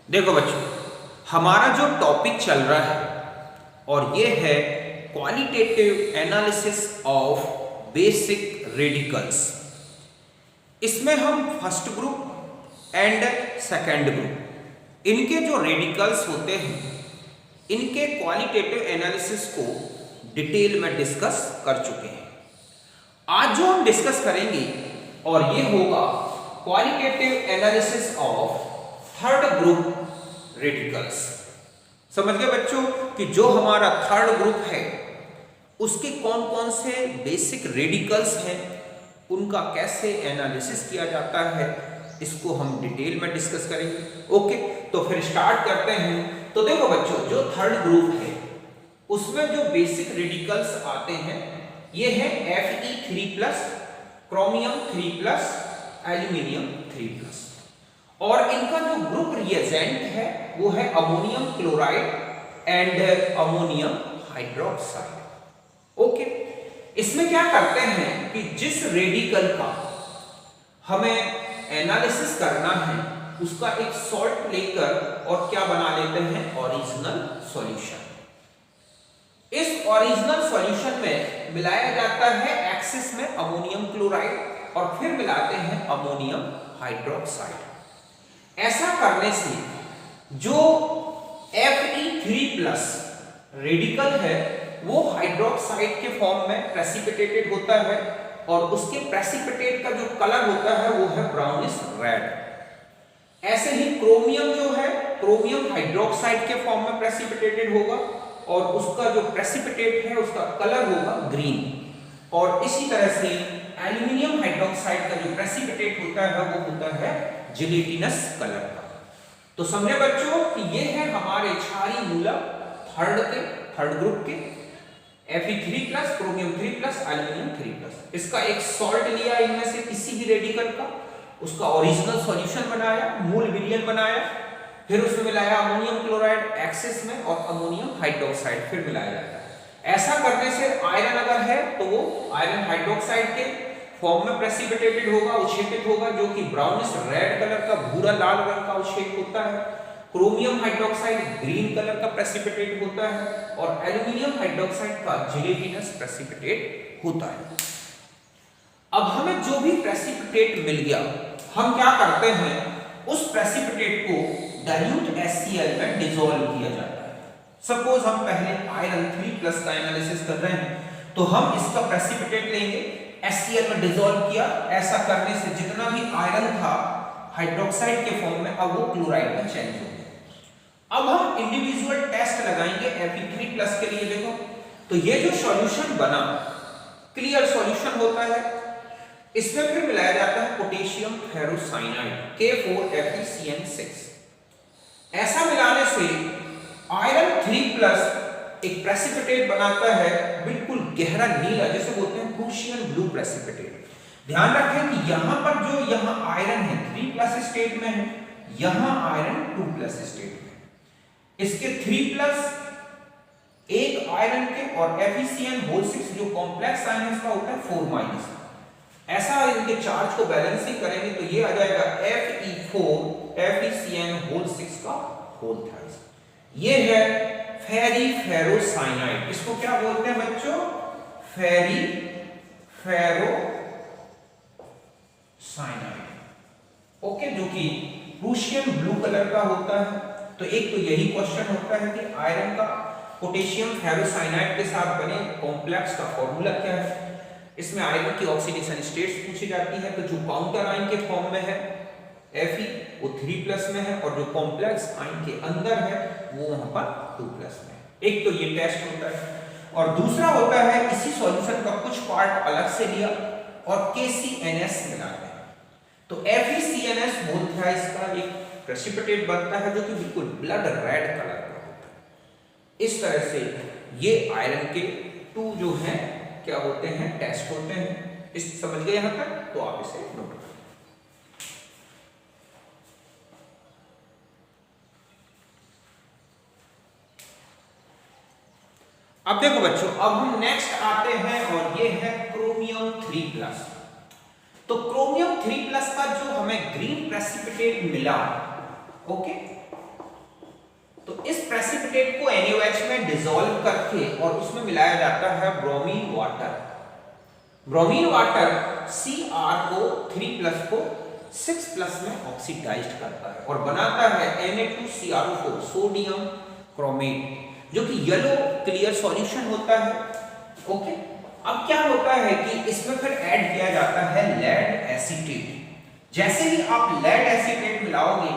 देखो बच्चों, हमारा जो टॉपिक चल रहा है और ये है qualitative analysis of basic radicals. इसमें हम first group and second group इनके जो रेडिकल्स होते हैं इनके क्वालिटेटिव एनालिसिस को डिटेल में डिस्कस कर चुके हैं। आज जो हम डिस्कस करेंगे और ये होगा qualitative analysis of third group radicals. समझ गए बच्चों कि जो हमारा थर्ड ग्रुप है उसके कौन कौन से बेसिक रेडिकल्स हैं, उनका कैसे एनालिसिस किया जाता है, इसको हम डिटेल में डिस्कस करेंगे। ओके, तो फिर स्टार्ट करते हैं। तो देखो बच्चों, जो थर्ड ग्रुप है उसमें जो बेसिक रेडिकल्स आते हैं ये है Fe3+, क्रोमियम 3+, एल्यूमिनियम 3+, और इनका जो ग्रुप रिएजेंट है वो है ammonium chloride and ammonium hydroxide. Okay, इसमें क्या करते हैं कि जिस रेडिकल का हमें एनालिसिस करना है उसका एक सॉल्ट लेकर और क्या बना लेते हैं, ओरिजिनल सॉल्यूशन। इस ओरिजिनल सॉल्यूशन में मिलाया जाता है एक्सिस में अमोनियम क्लोराइड और फिर मिलाते हैं अमोनियम हाइड्रोक्साइड। ऐसा करने से जो Fe3+ रेडिकल है वो हाइड्रोक्साइड के फॉर्म में प्रेसिपिटेटेड होता है और उसके प्रेसिपिटेट का जो कलर होता है वो है ब्राउनिश रेड। ऐसे ही क्रोमियम जो है क्रोमियम हाइड्रोक्साइड के फॉर्म में प्रेसिपिटेटेड होगा और उसका जो प्रेसिपिटेट है उसका कलर होगा ग्रीन। और इसी तरह से एल्यूमिनियम हाइड्रोक्साइड का जो प्रेसिपिटेट होता है वो होता है जिलेटिनस कलर का। तो समझे बच्चों कि ये है हमारे क्षारीय मूलक थर्ड ग्रुप के Fe3+, क्रोमियम 3+, एल्यूमिनियम 3+। इसका एक सॉल्ट लिया इनमें से किसी भी रेडिकल का, उसका ओरिजिनल सॉल्यूशन बनाया, मूल विलयन बनाया, फिर उसमें मिलाया अमोनियम क्लोराइड एक्सिस में और अमोनियम हाइड्रोक्साइड फिर मिलाया जाता है। ऐसा करने से आयरन अगर है तो वो आयरन हाइड्रोक्साइड के फॉर्म में प्रेसिपिटेटेड होगा, उच्छेदित होगा, जो कि ब्राउनिश रेड कलर का भूरा लाल रंग का उच्छेद होता है। क्रोमियम हाइड्रोक्साइड ग्रीन कलर का प्रेसिपिटेट होता है और एल्यूमिनियम हाइड्रोक्साइड का जिलेटिनस प्रेसिपिटेट होता है। अब हमें जो भी प्रेसिपिटेट मिल गया हम क्या करते हैं, उस प्रेसिपिटेट को डाइल्यूट HCl में डिसॉल्व किया जाता है। सपोज हम पहले आयरन 3+ का एनालिसिस कर रहे हैं तो हम इसका प्रेसिपिटेट लेंगे, HCl में डिसॉल्व किया। ऐसा करने से जितना भी आयरन था हाइड्रोक्साइड के फॉर्म में अब वो क्लोराइड में चेंज हो गया। अब हम इंडिविजुअल टेस्ट लगाएंगे Fe3+ के लिए। देखो तो ये जो सॉल्यूशन बना क्लियर सॉल्यूशन होता है, इसमें फिर मिलाया जाता है पोटेशियम फेरोसाइनाइड K4FeCN6। ऐसा मिलाने से आयरन 3+ एक प्रेसिपिटेट बनाता है, बिल्कुल गहरा नीला, जिसे बोलते हैं प्रूशियन ब्लू प्रेसिपिटेट। ध्यान रखें कि यहां पर जो यहां आयरन है 3+ स्टेट में है, यहां आयरन 2+ स्टेट में। इसके 3+ एक आयरन के और FeCN6 जो कॉम्प्लेक्स आयन इसका होता है 4-। ऐसा इनके चार्ज को बैलेंसिंग करेंगे तो ये आ जाएगा Fe4 FeCN6 का होल थर्ड। ये है फेरी फेरोसाइनाइड। इसको क्या बोलते हैं बच्चों, फेरी फेरोसाइनाइड। ओके, जो कि प्रूशियन ब्लू कलर का होता है। तो एक तो यही क्वेश्चन होता है कि आयरन का पोटेशियम फेरोसाइनाइड के साथ बने कॉम्प्लेक्स का फॉर्मूला क्या है। इसमें आयरन की ऑक्सीडेशन स्टेट्स पूछी जाती है। तो जो काउंटर आयन के फॉर्म में है Fe वो 3+ में है और जो कॉम्प्लेक्स आयन के अंदर है वो वहां पर 2+ में है। एक तो ये टेस्ट होता है और दूसरा होता है इसी सॉल्यूशन का कुछ पार्ट अलग से लिया और KCNS मिलाते हैं तो FeCNS बोलता है इसका एक प्रेसिपिटेट बनता है जो कि बिल्कुल ब्लड रेड कलर का होता है। इस तरह से ये आयरन के 2 जो हैं क्या होते हैं, टेस्ट होते हैं। इस समझ गए यहां तक, तो आप इसे नोट करें। अब देखो बच्चों, अब हम नेक्स्ट आते हैं और ये है क्रोमियम 3+। तो क्रोमियम 3+ का जो हमें ग्रीन प्रेसिपिटेट मिला, ओके, तो इस प्रेसिपिटेट को NaOH में डिसॉल्व करके और उसमें मिलाया जाता है bromine water. Bromine water CrO3+ को 6+ में ऑक्सीडाइज्ड करता है और बनाता है Na2CrO4 सोडियम क्रोमेट, जो कि येलो क्लियर सॉल्यूशन होता है। ओके, अब क्या होता है कि इसमें फिर ऐड किया जाता है लेड एसीटेट। जैसे ही आप लेड एसीटेट मिलाओगे,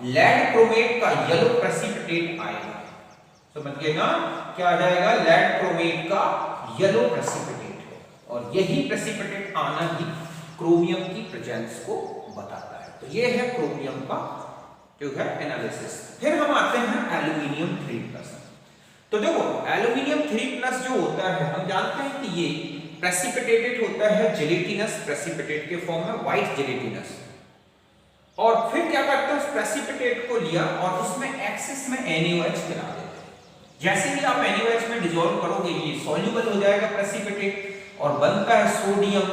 लेड क्रोमेट का येलो प्रेसिपिटेट आएगा। समझिएगा, क्या आ जाएगा? लेड क्रोमेट का येलो प्रेसिपिटेट, और यही प्रेसिपिटेट आना ही क्रोमियम की प्रेजेंस को बताता है। तो ये है क्रोमियम का जो है एनालिसिस। फिर हम आते हैं एल्यूमिनियम 3+। तो देखो, एल्यूमिनियम 3+ जो होता है, हम जानते हैं कि ये प्रेसिपिटेटेड होता है जेलेटिनस प्रेसिपिटेट के फॉर्म में, व्हाइट जेलेटिनस। और फिर क्या करते हैं, उस प्रेसिपिटेट को लिया और उसमें एक्सिस में NaOH मिला देते हैं। जैसे ही आप NaOH में डिसॉल्व करोगे, ये सॉल्युबल हो जाएगा प्रेसिपिटेट और बनता है सोडियम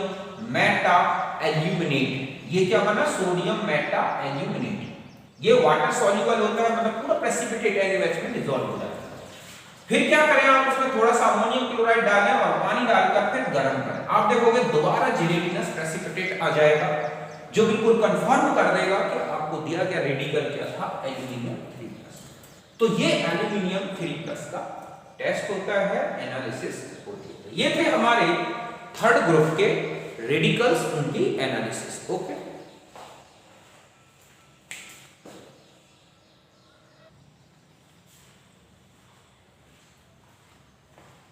मेटा एल्यूमिनेट। ये क्या बना? Sodium Meta aluminate. ये वाटर सॉल्युबल होता है, मतलब पूरा प्रेसिपिटेट NaOH में डिसॉल्व हो जाता है। फिर क्या करें आप, उसमें थोड़ा सा अमोनियम क्लोराइड डालें और पानी डालकर फिर गर्म करें। आप देखोगे दोबारा जेलेटिनस प्रेसिपिटेट आ जाएगा, जो बिल्कुल कंफर्म कर देगा कि आपको दिया गया रेडिकल क्या था, एल्यूमिनियम 3+। तो ये एल्यूमिनियम 3+ का टेस्ट होता है, एनालिसिस होती है। ये थे हमारे थर्ड ग्रुप के रेडिकल्स, उनकी एनालिसिस। ओके,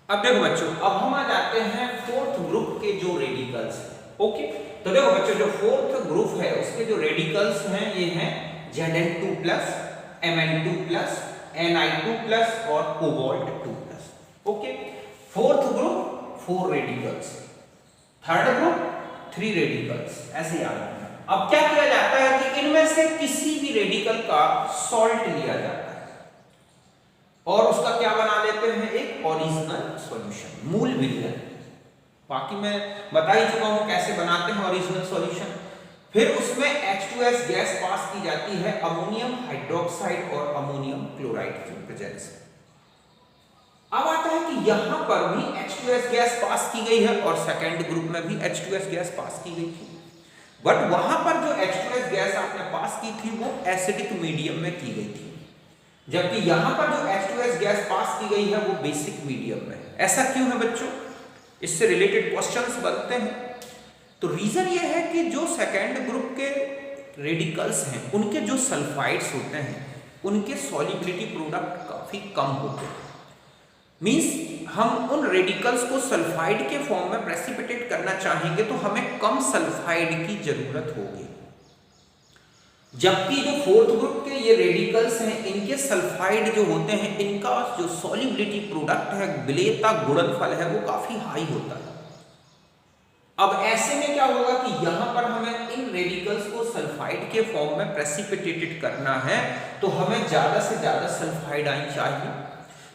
अब देखो बच्चों, अब हम आ जाते हैं फोर्थ ग्रुप के जो रेडिकल्स हैं। ओके, तो देखो बच्चों, जो फोर्थ ग्रुप है उसके जो रेडिकल्स हैं ये हैं Zn2+, Mn2+, Ni2+ और cobalt 2+। Okay, fourth group 4 radicals, third group 3 radicals, ऐसे याद रखना। अब क्या किया जाता है कि इनमें से किसी भी रेडिकल का सॉल्ट लिया जाता है और उसका क्या बना लेते हैं, एक ओरिजिनल सॉल्यूशन, मूल विलयन। बाकी मैं बता ही चुका हूं कैसे बनाते हैं ओरिजिनल सॉल्यूशन। फिर उसमें H2S गैस पास की जाती है अमोनियम हाइड्रोक्साइड और अमोनियम क्लोराइड की प्रेजेंस में। अब आता है कि यहां पर भी H2S गैस पास की गई है और सेकेंड ग्रुप में भी H2S गैस पास की गई थी, बट वहां पर जो H2S गैस आपने पास की थी वो एसिडिक मीडियम में की गई थी, जबकि यहां पर जो H2S गैस पास की गई है वो बेसिक मीडियम में है। ऐसा क्यों है बच्चों? इससे रिलेटेड क्वेश्चंस बनते हैं। तो रीजन ये है कि जो सेकेंड ग्रुप के रेडिकल्स हैं उनके जो सल्फाइड्स होते हैं उनके सॉल्युबिलिटी प्रोडक्ट काफी कम होते हैं। मींस हम उन रेडिकल्स को सल्फाइड के फॉर्म में प्रेसिपिटेट करना चाहेंगे तो हमें कम सल्फाइड की जरूरत होगी, जबकि जो फोर्थ ग्रुप के ये रेडिकल्स हैं इनके सल्फाइड जो होते हैं इनका जो सॉल्युबिलिटी प्रोडक्ट है, विलेयता गुणनफल है, वो काफी हाई होता है। अब ऐसे में क्या होगा कि यहां पर हमें इन रेडिकल्स को सल्फाइड के फॉर्म में प्रेसिपिटेटेड करना है तो हमें ज्यादा से ज्यादा सल्फाइड आयन चाहिए।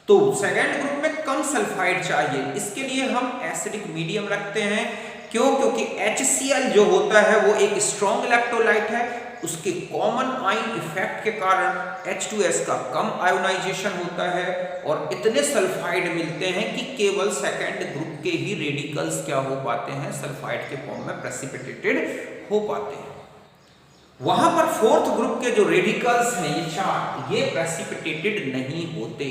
तो सेकेंड ग्रुप में कम सल्फाइड चाहिए, इसके लिए हम एसिडिक मीडियम रखते हैं। क्यों? क्योंकि HCl जो होता है वो एक स्ट्रॉन्ग इलेक्ट्रोलाइट है, उसके कॉमन आयन इफेक्ट के कारण H2S का कम आयोनाइजेशन होता है और इतने सल्फाइड मिलते हैं कि केवल सेकेंड ग्रुप के ही रेडिकल्स क्या हो पाते हैं, सल्फाइड के फॉर्म में प्रेसिपिटेटेड हो पाते हैं। वहां पर फोर्थ ग्रुप के जो रेडिकल्स हैं ये 4, ये प्रेसिपिटेटेड नहीं होते।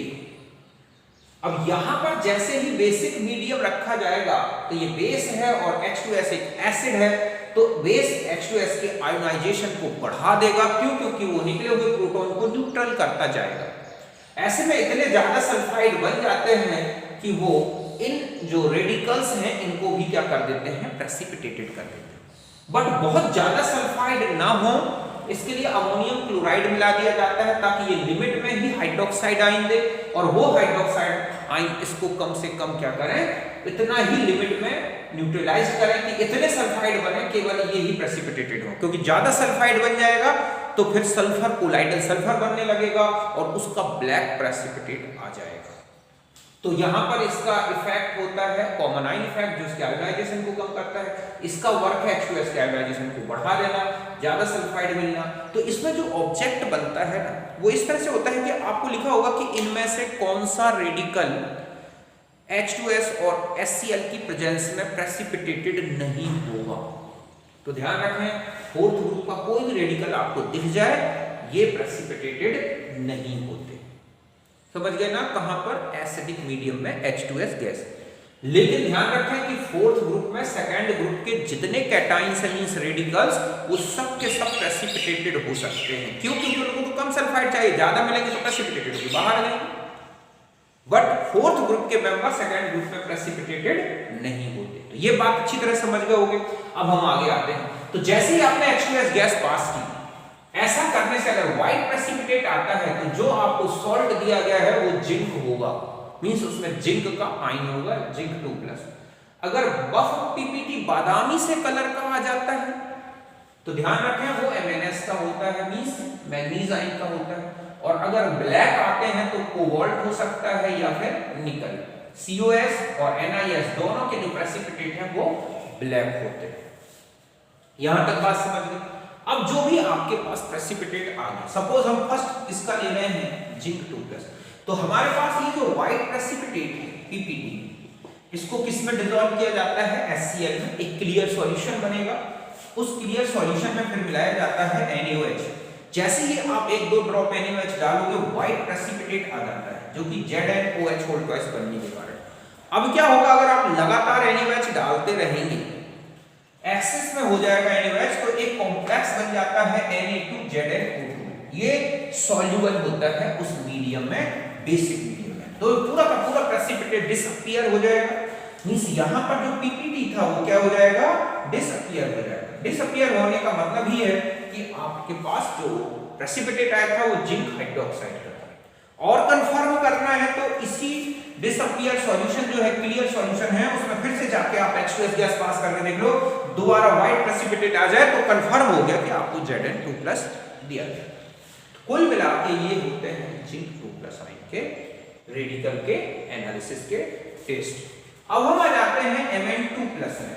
अब यहां पर जैसे ही बेसिक मीडियम रखा जाएगा तो ये बेस है और H2S एक एसिड है, तो बेस H2S के आयोनाइजेशन को बढ़ा देगा। क्यों? क्योंकि वो निकले हुए प्रोटॉन को न्यूट्रल करता जाएगा। ऐसे में इतने ज्यादा सल्फाइड बन जाते हैं कि वो इन जो रेडिकल्स हैं इनको भी क्या कर देते हैं, प्रेसिपिटेटेड कर देते हैं। बट बहुत ज्यादा सल्फाइड ना हो इसके लिए अमोनियम क्लोराइड मिला दिया जाता है ताकि ये लिमिट में ही हाइड्रोक्साइड आयन दे और वो हाइड्रोक्साइड आयन इसको कम से कम क्या करें, इतना ही लिमिट में न्यूट्रलाइज करें कि इतने सल्फाइड बने केवल ये ही प्रेसिपिटेटेड हो। क्योंकि ज्यादा सल्फाइड बन जाएगा तो फिर सल्फर कोलाइडल सल्फर बनने लगेगा और उसका ब्लैक प्रेसिपिटेट आ जाएगा। तो यहां पर इसका इफेक्ट होता है कॉमन आयन इफेक्ट, जो इसके आयोनाइजेशन को कम करता है। इसका वर्क है H2S के आयोनाइजेशन को बढ़ा देना। ज्यादा सल्फाइड मिलना। तो इसमें जो ऑब्जेक्ट बनता है ना वो इस तरह से होता है कि आपको लिखा होगा कि इनमें से कौन सा रेडिकल H2S और HCl की प्रेजेंस में प्रेसिपिटेटेड नहीं होगा। तो ध्यान रखें, फोर्थ ग्रुप का कोई भी रेडिकल आपको दिख जाए ये प्रेसिपिटेटेड नहीं होते। समझ गए ना, कहां पर, एसिडिक मीडियम में H2S गैस। लेकिन ध्यान रखें कि फोर्थ ग्रुप में सेकंड ग्रुप के जितने कैटाइंस हैं मींस रेडिकल्स वो सब के सब प्रेसिपिटेटेड हो सकते हैं। क्यों? क्योंकि उनको तो कम सल्फाइड चाहिए, ज्यादा मिलेंगे तो प्रेसिपिटेटेड होगी, बाहर आ जाएंगे। बट फोर्थ ग्रुप के मेंबर सेकंड ग्रुप में प्रेसिपिटेटेड नहीं होते। तो ये बात अच्छी तरह समझ गए होंगे। अब हम आगे आते हैं। तो जैसे ही आपने H2S गैस पास की, ऐसा करने से अगर व्हाइट प्रेसिपिटेट आता है तो जो आपको सॉल्ट दिया गया है वो जिंक होगा, मींस उसमें जिंक का आयन होगा, जिंक 2+। अगर बफ पीपीटी बादामी से कलर का आ जाता है तो ध्यान रखें वो MnS का होता है, मींस मैग्नीज आयन का होता है। और अगर ब्लैक आते हैं तो कोबाल्ट हो सकता है या फिर निकल। COS और NiS दोनों के जो प्रेसिपिटेट हैं वो ब्लैक होते हैं। यहां तक बात समझ गए। अब जो भी आपके पास प्रेसिपिटेट आ गया, सपोज हम फर्स्ट इसका ले रहे हैं जिंक 2+, तो हमारे पास ये जो व्हाइट प्रेसिपिटेट है PPT, इसको किस में डिसॉल्व किया जाता है? HCl में। एक क्लियर सॉल्यूशन बनेगा, उस क्लियर सॉल्यूशन में फिर मिलाया जाता है NaOH। जैसे ही आप 1-2 ड्रॉप NaOH डालोगे व्हाइट प्रेसिपिटेट आ जाता है जो कि ZnOH बनने के कारण। अब क्या होगा, अगर आप लगातार NaOH डालते रहेंगे, एक्सेस में हो जाएगा NaOH, तो एक कॉम्प्लेक्स बन जाता है Na2ZnO2। ये सॉल्युबल होता है उस मीडियम में, बेसिक मीडियम में। तो पूरा का पूरा प्रेसिपिटेट डिसअपीयर हो जाएगा, मींस यहां पर जो PPT था वो क्या हो जाएगा? डिसअपीयर हो जाएगा। डिसअपीयर होने का मतलब ही है कि आपके पास जो प्रेसिपिटेट आया था वो जिंक हाइड्रोक्साइड का था। और कंफर्म करना है तो इसी डिसअपीयर सॉल्यूशन जो है, क्लियर सॉल्यूशन है, उसमें फिर से जाके आप H2S गैस पास करके देख लो, दोबारा व्हाइट प्रेसिपिटेट आ जाए तो कंफर्म हो गया कि आपको Zn2+ दिया गया। कुल मिला के ये होते हैं जिंक 2+ आयन के रेडिकल के एनालिसिस के टेस्ट। अब हम आ जाते हैं Mn2+ में।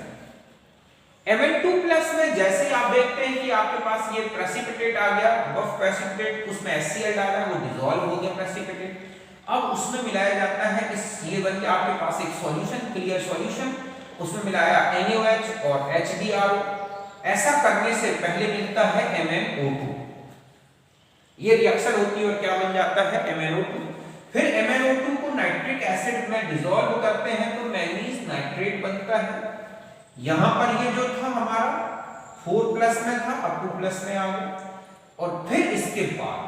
Mn2+ में जैसे आप देखते हैं कि आपके पास ये प्रेसिपिटेट आ गया, बफ प्रेसिपिटेट, उसमें HCl डाला है, वो डिसॉल्व हो गया प्रेसिपिटेट। अब उसमें मिलाया जाता है ये बन गया आपके पास एक सॉल्यूशन, क्लियर सॉल्यूशन, उसमें मिलाया NaOH और HBrO। ऐसा करने से पहले मिलता है MnO2, ये रिएक्शन होती है और क्या बन जाता है? MnO2। फिर MnO2 को नाइट्रिक एसिड में डिसॉल्व करते हैं तो मैंगनीज नाइट्रेट बनता है। यहां पर ये जो था हमारा 4+ में था, अब 2+ में आ गया। और फिर इसके बाद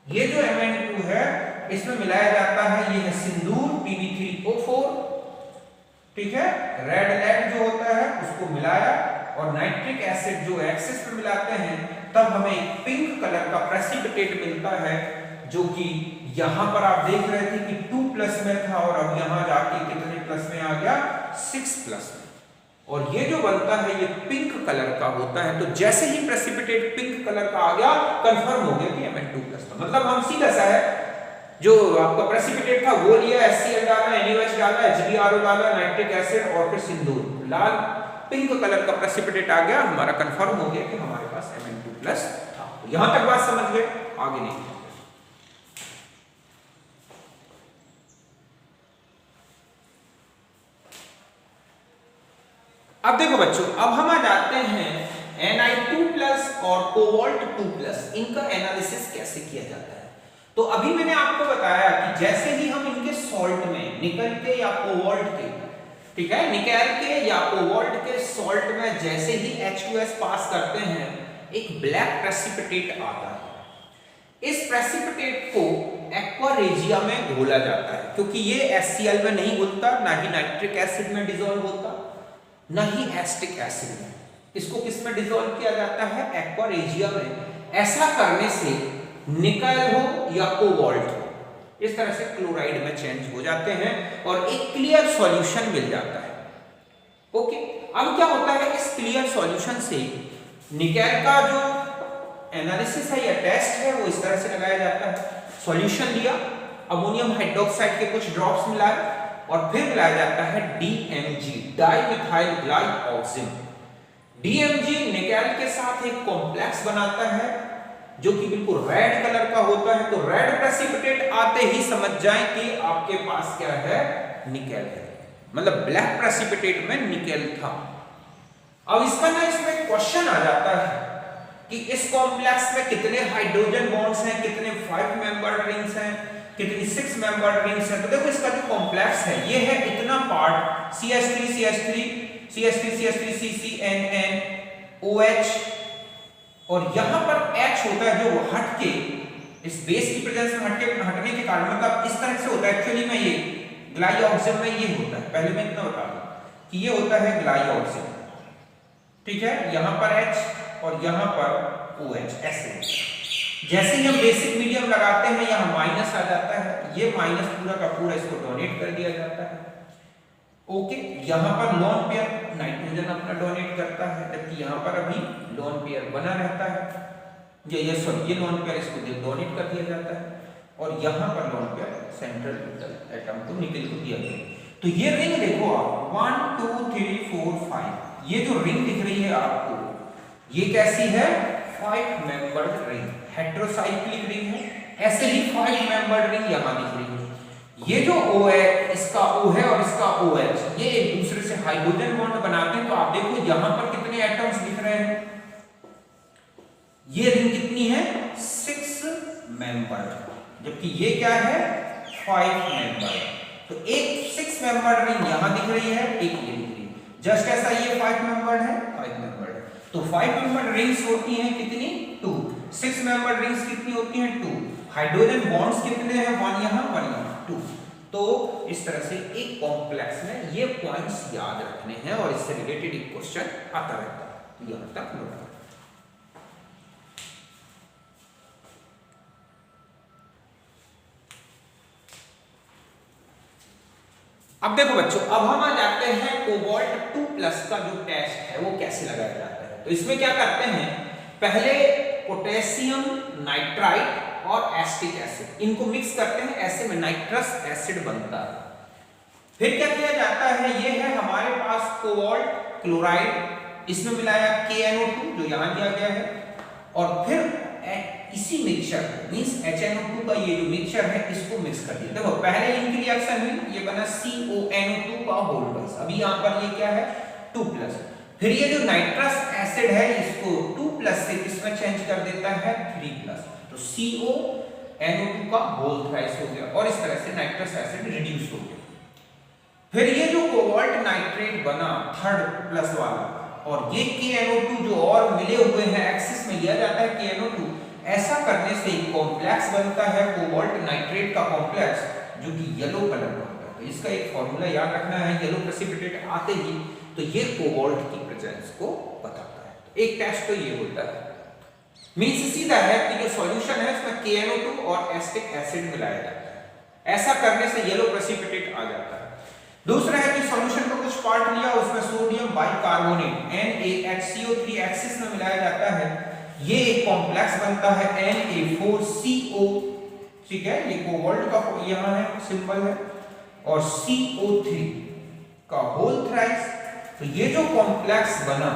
ये जो Mn2 है इसमें मिलाया जाता है, ये है सिंदूर Pb3O4, ठीक है, रेड लेड जो होता है उसको मिलाया और नाइट्रिक एसिड जो एक्सेस पे मिलाते हैं, तब हमें एक पिंक कलर का प्रेसिपिटेट मिलता है, जो कि यहां पर आप देख रहे थे कि 2+ में था और अब यहां जाके कितने प्लस में आ गया? 6+ में। और ये जो बनता है ये पिंक कलर का होता है। तो जैसे ही प्रेसिपिटेट पिंक कलर का आ गया, कंफर्म हो गया कि Mn2+ था। मतलब हम सीधा सा है, जो आपका प्रेसिपिटेट था वो लिया, HCl डाला, NaOH डाला, HBrO डाला, नाइट्रिक एसिड और फिर सिंदूर, लाल पिंक कलर का प्रेसिपिटेट आ गया, हमारा कंफर्म हो गया कि हमारे पास Mn2+ था। यहां तक बात समझ गए, आगे नहीं। अब देखो बच्चों, अब हम आ जाते हैं Ni2+ और कोबाल्ट 2+, इनका एनालिसिस कैसे किया जाता है। तो अभी मैंने आपको बताया कि जैसे ही हम इनके सॉल्ट में, निकल के या कोबाल्ट के, ठीक है, निकल के या कोबाल्ट के सॉल्ट में जैसे ही H2S पास करते हैं, एक ब्लैक प्रेसिपिटेट आता है। इस प्रेसिपिटेट को एक्वा रेजिया में घोला जाता है, क्योंकि ये HCl में नहीं घुलता, ना ही नाइट्रिक एसिड में डिसॉल्व होता, ना ही एसिटिक एसिड में। इसको किस में डिसॉल्व किया जाता है? एक्वा रेजिया में। ऐसा करने से निकल हो या कोबाल्ट हो, इस तरह से क्लोराइड में चेंज हो जाते हैं और एक क्लियर सॉल्यूशन मिल जाता है। ओके, अब क्या होता है, इस क्लियर सॉल्यूशन से निकल का जो एनालिसिस है या टेस्ट है वो इस तरह से लगाया जाता है। सॉल्यूशन लिया, अमोनियम हाइड्रोक्साइड के कुछ ड्रॉप्स मिलाए और फिर मिलाया जाता है DMG, डाइमिथाइल ग्लाइऑक्सिम। DMG निकेल के साथ एक कॉम्प्लेक्स बनाता है जो कि बिल्कुल रेड कलर का होता है। तो रेड प्रेसिपिटेट आते ही समझ जाएं कि आपके पास क्या है, निकेल है, मतलब ब्लैक प्रेसिपिटेट में निकेल था। अब इसका ना इसमें क्वेश्चन आ जाता है कि इस कॉम्प्लेक्स में कितने हाइड्रोजन बॉन्ड्स हैं, कितने 5 मेंबर्ड रिंग्स हैं, कितनी 6 मेंबर्ड रिंग्स हैं। तो देखो इसका जो कॉम्प्लेक्स है ये है इतना part CH3 CH3 CH3 CH3 CCNN OH, और यहां पर H होता है जो हट के इस बेस की प्रेजेंस में हटने के कारण, मतलब इस तरह से होता है एक्चुअली में, ये ग्लाइऑक्सिजन में ये होता है। पहले मैं इतना बता दूं कि ये होता है ग्लाइऑक्सिजन, ठीक है, यहां पर H और यहां पर OH ऐसे। जैसे ही हम बेसिक मीडियम लगाते हैं यहां माइनस आ जाता है, ये माइनस पूरा का पूरा इसको डोनेट कर दिया जाता है। ओके, यहां पर लोन पेयर नाइट्रोजन अपना डोनेट करता है, जबकि यहां पर अभी लोन पेयर बना रहता है। ये सब ये लोन पेयर इसको डोनेट कर दिया जाता है, और यहां पर lone pair central metal atom को निकल को दिया गया। तो ये रिंग देखो आप 1 2 3 4 5, ये जो रिंग दिख रही है आपको, ये कैसी है, 5 मेंबर्ड रिंग, हेटेरोसाइक्लिक रिंग है। ऐसे ही 5 मेंबर्ड रिंग यहां दिख रही है। ये जो O है, इसका O है और इसका OH, ये एक दूसरे से हाइड्रोजन बॉन्ड बनाते हैं। तो आप देखो यहां पर कितने एटम्स दिख रहे हैं, ये रिंग कितनी है, 6 मेंबर्ड, जबकि ये क्या है, 5 मेंबर्ड। तो एक 6 मेंबर्ड रिंग यहां दिख रही है, एक ये दिख रही है। जस्ट ऐसा ये 5 मेंबर्ड है, 5 मेंबर्ड। तो 5 मेंबर्ड रिंग्स होती हैं कितनी, 2। 6 मेंबर्ड रिंग्स कितनी होती हैं, 2। हाइड्रोजन बॉन्ड्स कितने हैं, 1 यहां 1 यहां 2। तो इस तरह से एक कॉम्प्लेक्स में ये पॉइंट्स याद रखने हैं और इससे रिलेटेड एक क्वेश्चन आता रहता है। यहां तक नोट करें। अब देखो बच्चों, अब हम आ जाते हैं कोबाल्ट 2+ का जो टेस्ट है वो कैसे लगाया जाता है। तो इसमें क्या करते हैं, पहले पोटेशियम नाइट्राइट और एसिटिक एसिड इनको मिक्स करते हैं, ऐसे में नाइट्रस एसिड बनता है। फिर क्या किया जाता है, ये है हमारे पास कोबाल्ट क्लोराइड, इसमें मिलाया KNO2 जो यहां दिया गया है, और फिर इसी मिक्सचर मींस HNO2 का ये जो मिक्सचर है इसको मिक्स कर दिया। देखो पहले इनकी रिएक्शन हुई, ये बना CONO2 का होल बस, अभी यहां पर ये क्या है, 2+। फिर ये जो नाइट्रस एसिड है इसको 2+ से इसमें चेंज कर देता है 3+, तो CONO2 का होल थ्राइस हो गया, और इस तरह से नाइट्रस एसिड रिड्यूस हो गया। फिर ये जो कोबाल्ट नाइट्रेट बना 3+ वाला, और ये KNO2 जो और मिले हुए हैं एक्सिस में लिया जाता है KNO2, ऐसा करने से एक कॉम्प्लेक्स बनता है कोबाल्ट नाइट्रेट का कॉम्प्लेक्स, जो कि येलो कलर का होता है। तो इसका एक फॉर्मूला याद रखना है, येलो प्रेसिपिटेट आते ही तो ये कोबाल्ट की प्रेजेंस को बताता है। तो एक टेस्ट तो ये होता है, मींस सीधा है कि जो सॉल्यूशन है उसमें KNO2 और एसिटिक एसिड मिलाया जाता है, ऐसा करने से येलो प्रेसिपिटेट आ जाता है। दूसरा है कि सॉल्यूशन का कुछ पार्ट लिया, उसमें सोडियम बाइकार्बोनेट NaHCO3 एक्सिस में मिलाया जाता है, ये एक कॉम्प्लेक्स बनता है Na4CO, ठीक है, ये कोबाल्ट का यहां है सिंबल है, और CO3 का होल थ्राइस। तो ये जो कॉम्प्लेक्स बना,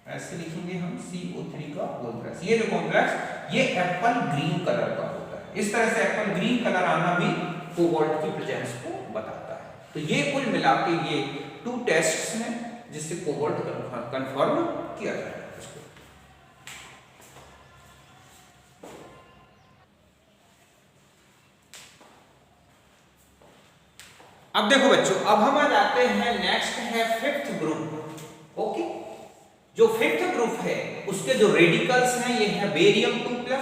ऐसे लिखेंगे हम CO3 का होल थ्राइस, ये जो कॉम्प्लेक्स ये एप्पल ग्रीन कलर का होता है। इस तरह से एप्पल ग्रीन कलर आना भी कोबाल्ट की प्रेजेंस को बताता है। तो ये कुल मिला के ये 2 टेस्ट्स हैं जिससे कोबाल्ट कंफर्म किया जाता है। अब देखो बच्चों, अब हम आ जाते हैं, नेक्स्ट है 5th ग्रुप। ओके, जो 5th ग्रुप है उसके जो रेडिकल्स हैं ये है बेरियम 2+,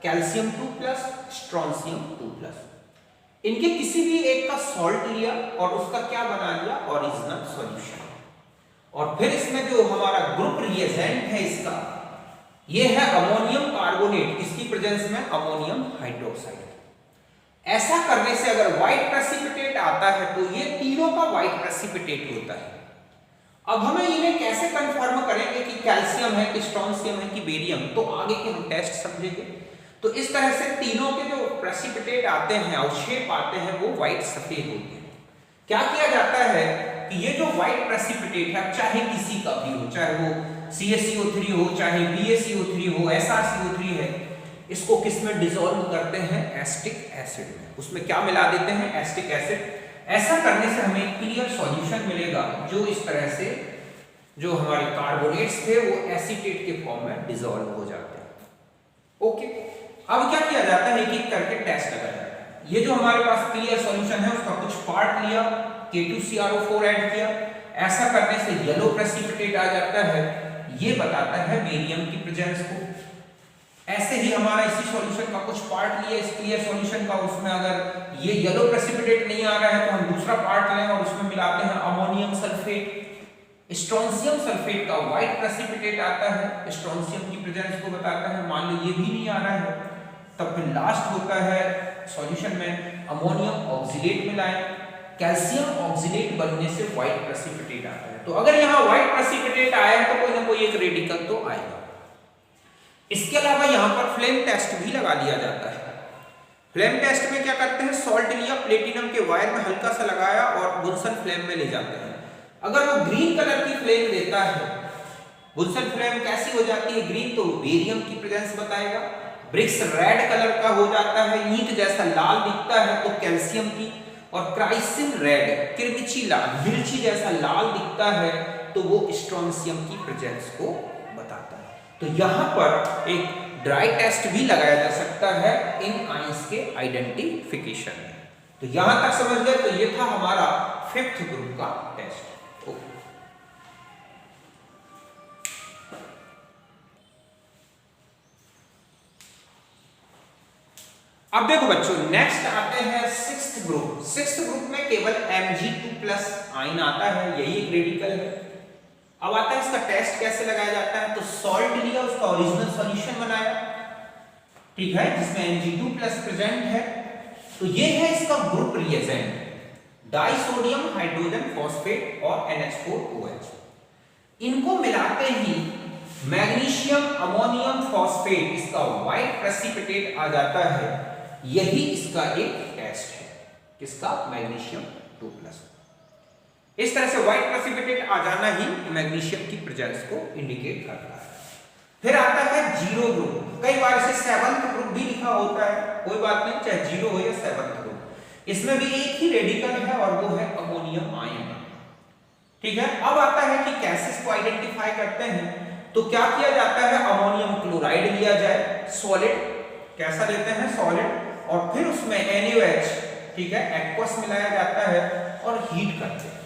कैल्शियम 2+, स्ट्रोंशियम 2+। इनके किसी भी एक का सॉल्ट लिया और उसका क्या बना लिया, ओरिजिनल सॉल्यूशन। और फिर इसमें जो हमारा ग्रुप रिएजेंट है इसका, ये है अमोनियम कार्बोनेट, इसकी प्रेजेंस में अमोनियम हाइड्रोक्साइड। ऐसा करने से अगर व्हाइट प्रेसिपिटेट आता है तो ये तीनों का व्हाइट प्रेसिपिटेट होता है। अब हमें इन्हें कैसे कंफर्म करेंगे कि कैल्शियम है कि स्ट्रोंशियम है कि बेरियम, तो आगे के हम टेस्ट समझेंगे। तो इस तरह से तीनों के जो प्रेसिपिटेट आते हैं और शेप आते हैं वो व्हाइट सफेद होते हैं। क्या किया जाता है कि ये जो व्हाइट प्रेसिपिटेट है, चाहे किसी का भी हो, चाहे वो CaCO3 हो, चाहे BaCO3 हो, SrCO3 है, इसको किस में डिसॉल्व करते हैं? एसिटिक एसिड में। उसमें क्या मिला देते हैं? Acetic acid. ऐसा करने से हमें एक क्लियर सॉल्यूशन मिलेगा जो इस तरह से जो हमारे कार्बोनेट्स थे वो एसीटेट के फॉर्म में डिसॉल्व हो जाते हैं। ओके, अब क्या किया जाता है? एक एक करके टेस्ट लगाया जाता है। ये जो हमारे पास क्लियर सॉल्यूशन है उसका कुछ पार्ट लिया, K2CrO4 ऐड किया। ऐसा करने से येलो प्रेसिपिटेट आ जाता है, ये बताता है बेरियम की प्रेजेंस को। ऐसे ही हमारा इसी सॉल्यूशन का कुछ पार्ट लिया इस क्लियर सॉल्यूशन का, उसमें अगर ये येलो प्रेसिपिटेट नहीं आ रहा है तो हम दूसरा पार्ट लें और उसमें मिलाते हैं अमोनियम सल्फेट। स्ट्रोंशियम सल्फेट का व्हाइट प्रेसिपिटेट आता है, स्ट्रोंशियम की प्रेजेंस को बताता है। मान लो ये भी नहीं आ रहा है, तब फिर लास्ट होता है सॉल्यूशन में अमोनियम ऑक्सीलेट मिलाएं। कैल्शियम ऑक्सीलेट बनने से व्हाइट प्रेसिपिटेट आता है। तो अगर यहाँ व्हाइट प्रेसिपिटेट आया है तो कोई ना कोई एक रेडिकल तो आएगा। इसके अलावा यहाँ पर फ्लेम टेस्ट भी लगा दिया जाता है। फ्लेम टेस्ट में क्या करते हैं? सॉल्ट लिया, प्लेटिनम के वायर में हल्का सा लगाया और बुनसन फ्लेम में ले जाते हैं। अगर वो ग्रीन कलर की फ्लेम देता है, बुनसन फ्लेम कैसी हो जाती है? ग्रीन, तो बेरियम की प्रेजेंस बताएगा। ब्रिक्स रेड कलर का हो जाता है, ईंट जैसा लाल दिखता है, तो कैल्शियम की। और क्राइसिन रेड, किरमिची लाल, मिर्ची जैसा लाल दिखता है, तो वो स्ट्रोंशियम की प्रेजेंस को बताता है। तो यहाँ पर एक ड्राई टेस्ट भी लगाया जा सकता है इन आयंस के आइडेंटिफिकेशन में। तो यहां तक समझ गए? तो ये था हमारा 5th ग्रुप का टेस्ट। अब देखो बच्चों, नेक्स्ट आते हैं 6th ग्रुप। 6th ग्रुप में केवल Mg2+ आयन आता है, यही एक रेडिकल है। अब आता है इसका टेस्ट कैसे लगाया जाता है? तो सॉल्ट लिया, उसका ओरिजिनल सॉल्यूशन बनाया, ठीक है, जिसमें Mg2+ प्रेजेंट है। तो ये है इसका group reagent, disodium hydrogen phosphate और NH4OH। इनको मिलाते ही मैग्नीशियम अमोनियम फॉस्फेट, इसका व्हाइट प्रेसिपिटेट आ जाता है। यही इसका एक टेस्ट है, किसका? मैग्नीशियम 2+। इस तरह से व्हाइट प्रेसिपिटेट आ जाना ही मैग्नीशियम की प्रेजेंस को इंडिकेट करता है। फिर आता है 0 ग्रुप। कई बार इसे 7th ग्रुप भी लिखा होता है, कोई बात नहीं, चाहे 0 हो या 7th ग्रुप। इसमें भी एक ही रेडिकल है और वो है अमोनियम आयन, ठीक है। अब आता है कि कैसे इसको आइडेंटिफाई करते हैं। तो क्या किया जाता है? अमोनियम क्लोराइड लिया जाए, सॉलिड, कैसा लेते हैं? सॉलिड, और फिर उसमें NaOH, ठीक है, एक्वस मिलाया जाता है और हीट करते हैं।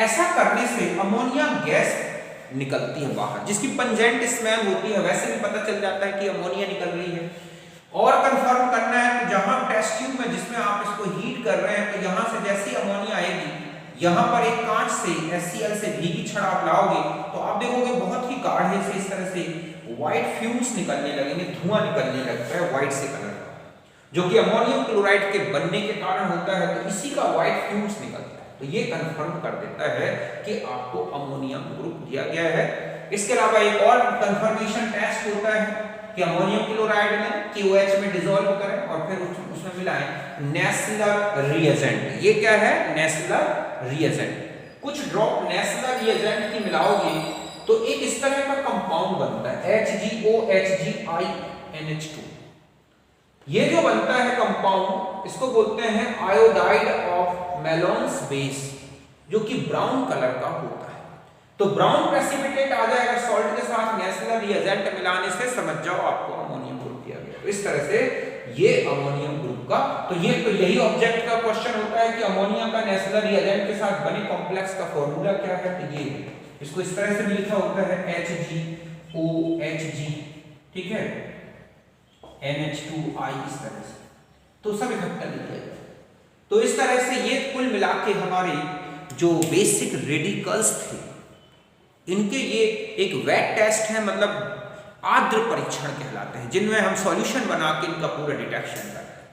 ऐसा करने से अमोनिया गैस निकलती है बाहर, जिसकी पंजेंट स्मेल होती है। वैसे भी पता चल जाता है कि अमोनिया निकल रही है। और कंफर्म करना है तो जहां टेस्ट ट्यूब में जिसमें आप इसको हीट कर रहे हैं, तो यहां से जैसी अमोनिया आएगी, यहां पर एक कांच से HCl से भीगी छड़ आप लाओगे तो आप देखोगे बहुत ही गाढ़े से इस तरह से व्हाइट फ्यूम्स निकलने लगेंगे, धुआं निकलने लगता है व्हाइट से कलर का, जो कि अमोनियम क्लोराइड के बनने के कारण होता है। तो इसी का व्हाइट फ्यूम्स निकलता है। तो ये कंफर्म कर देता है कि आपको अमोनियम ग्रुप दिया गया है। इसके अलावा एक और कंफर्मेशन टेस्ट होता है कि अमोनियम क्लोराइड में KOH में डिसॉल्व करें और फिर उसमें मिलाएं नेस्लर रिएजेंट। ये क्या है? Nessler reagent. कुछ ड्रॉप नेस्लर रिएजेंट की मिलाओगे तो एक इस तरह का कंपाउंड बनता है HgOHgINH2। ये जो बनता है कंपाउंड, इसको बोलते हैं आयोडाइड ऑफ मेलोन्स बेस, जो कि ब्राउन कलर का होता है। तो ब्राउन प्रेसिपिटेट आ जाएगा सॉल्ट के साथ नेस्लर रिएजेंट मिलाने से, समझ जाओ आपको अमोनियम ग्रुप दिया गया। तो इस तरह से ये अमोनियम ग्रुप का, तो यही ऑब्जेक्ट का क्वेश्चन होता है कि अमोनिया का नेस्लर रिएजेंट के साथ बने कॉम्प्लेक्स का फॉर्मूला क्या है। तो ये इसको इस तरह से भी लिखा होता है HgOHg, ठीक है, NH2I, इस तरह से। तो सब इकट्ठा लिख दिया जाए। तो इस तरह से ये कुल मिला के हमारे जो बेसिक रेडिकल्स थे, इनके ये एक वेट टेस्ट है, मतलब आर्द्र परीक्षण कहलाते हैं, जिनमें हम सॉल्यूशन बना के इनका पूरा डिटेक्शन करते हैं।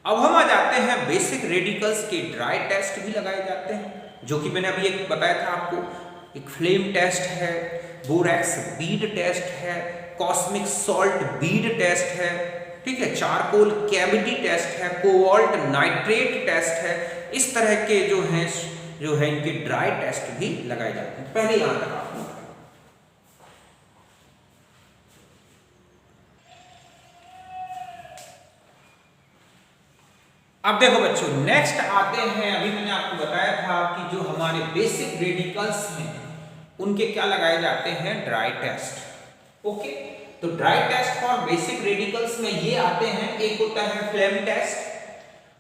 अब हम आ जाते हैं बेसिक रेडिकल्स के ड्राई टेस्ट भी लगाए जाते हैं, जो कि मैंने अभी एक बताया था आपको। एक फ्लेम टेस्ट है, बोरेक्स बीड टेस्ट है, कॉस्मिक सॉल्ट बीड टेस्ट है, ठीक है, चारकोल कैविटी टेस्ट है, कोबाल्ट नाइट्रेट टेस्ट है। इस तरह के जो हैं जो है इनके ड्राई टेस्ट भी लगाए जाते हैं। पहले यहां तक आप लोग अब देखो बच्चों, नेक्स्ट आते हैं, अभी मैंने आपको बताया था कि जो हमारे बेसिक रेडिकल्स हैं उनके क्या लगाए जाते हैं, ड्राई टेस्ट। ओके, तो dry test for basic radicals में ये आते हैं, एक होता है flame test,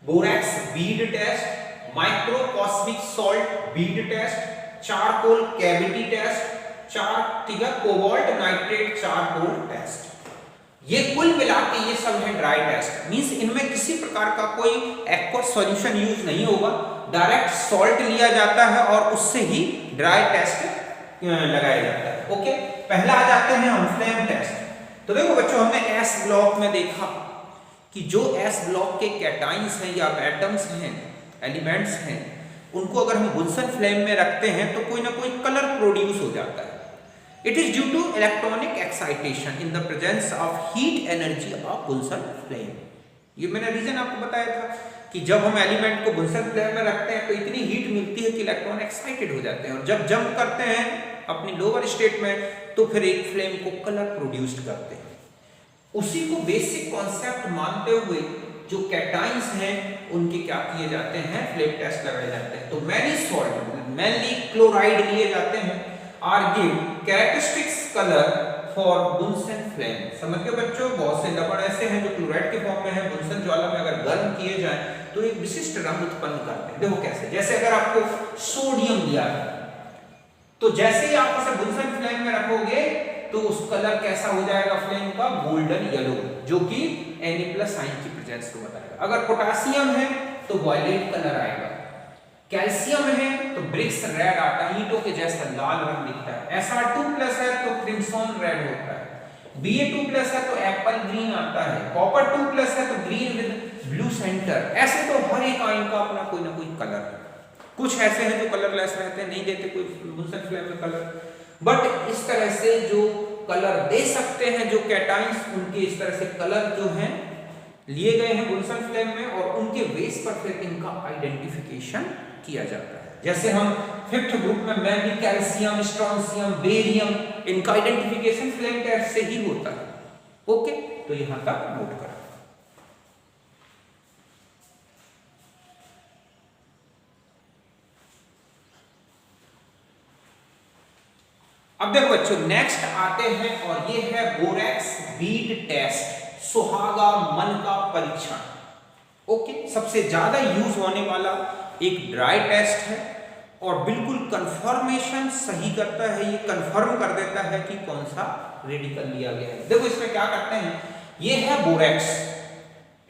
borax bead test, microcosmic salt bead test, charcoal cavity test, ठीक है, कोबाल्ट नाइट्रेट चारकोल टेस्ट। ये कुल मिला के ये सब है ड्राई टेस्ट। मींस इनमें किसी प्रकार का कोई एक्वस सॉल्यूशन यूज नहीं होगा, डायरेक्ट सॉल्ट लिया जाता है और उससे ही ड्राई टेस्ट लगाया जाता है। ओके, पहला आ जाते हैं हम फ्लेम टेस्ट। तो देखो बच्चों, हमने एस ब्लॉक में देखा कि जो एस ब्लॉक के कैटाइंस हैं या एटम्स हैं, एलिमेंट्स हैं, उनको अगर हम बुल्सन फ्लेम में रखते हैं तो कोई ना कोई कलर प्रोड्यूस हो जाता है। It is due to electronic excitation in the presence of heat energy of Bunsen flame। ये मैंने रीजन आपको बताया था कि जब हम एलिमेंट को बुल्सन फ्लेम में रखते हैं तो इतनी हीट मिलती है कि इलेक्ट्रॉन एक्साइटेड हो जाते हैं, और जब जंप करते हैं अपनी लोअर स्टेट में तो फिर एक फ्लेम को कलर प्रोड्यूस करते हैं। उसी को बेसिक कॉन्सेप्ट मानते हुए जो कैटाइंस हैं उनके क्या किए जाते हैं, फ्लेम टेस्ट लगाए जाते हैं। तो मैनी सॉल्ट, मेनली क्लोराइड लिए जाते हैं, are give characteristics colour for Bunsen flame. समझ गए बच्चों, बहुत से लवण ऐसे हैं जो क्लोराइड के फॉर्म में है, बुल्सन ज्वाला में अगर गर्म किए जाएं तो एक विशिष्ट रंग उत्पन्न करते हैं। देखो कैसे, जैसे अगर आपको सोडियम दिया है तो जैसे ही आप उसे बुल्सन फ्लेम में रखोगे तो उस कलर कैसा हो जाएगा फ्लेम का, गोल्डन येलो, जो कि Na+ साइन की प्रेजेंस को बताएगा। अगर पोटेशियम है तो वायलेट कलर आएगा, कैल्शियम है तो ब्रिक्स रेड आता है, ईंटों के जैसा लाल रंग दिखता है, Sr2+ है तो क्रिम्सन रेड होता है, Ba2+ है तो एप्पल ग्रीन आता है, कॉपर 2+ है तो ग्रीन विद ब्लू सेंटर। ऐसे तो हर एक आयन का अपना कोई ना कोई कलर है। कुछ ऐसे हैं जो कलरलेस रहते हैं, नहीं देते कोई बुल्सन फ्लेम में कलर, बट इस तरह से जो कलर दे सकते हैं जो कैटाइंस, उनके इस तरह से कलर जो हैं लिए गए हैं बुल्सन फ्लेम में, और उनके बेस पर फिर इनका आइडेंटिफिकेशन किया जाता है। जैसे हम 5th ग्रुप में मैग्नी, कैल्शियम, स्ट्रोंशियम, बेरियम, इनका आइडेंटिफिकेशन फ्लेम टेस्ट से ही होता है। ओके, तो यहां तक नोट करें। अब देखो बच्चों, नेक्स्ट आते हैं और ये है बोरैक्स बीड टेस्ट, सुहागा मन का परीक्षण। ओके, सबसे ज्यादा यूज होने वाला एक ड्राई टेस्ट है और बिल्कुल कंफर्मेशन सही करता है, ये कंफर्म कर देता है कि कौन सा रेडिकल लिया गया है। देखो इसमें क्या करते हैं, ये है बोरैक्स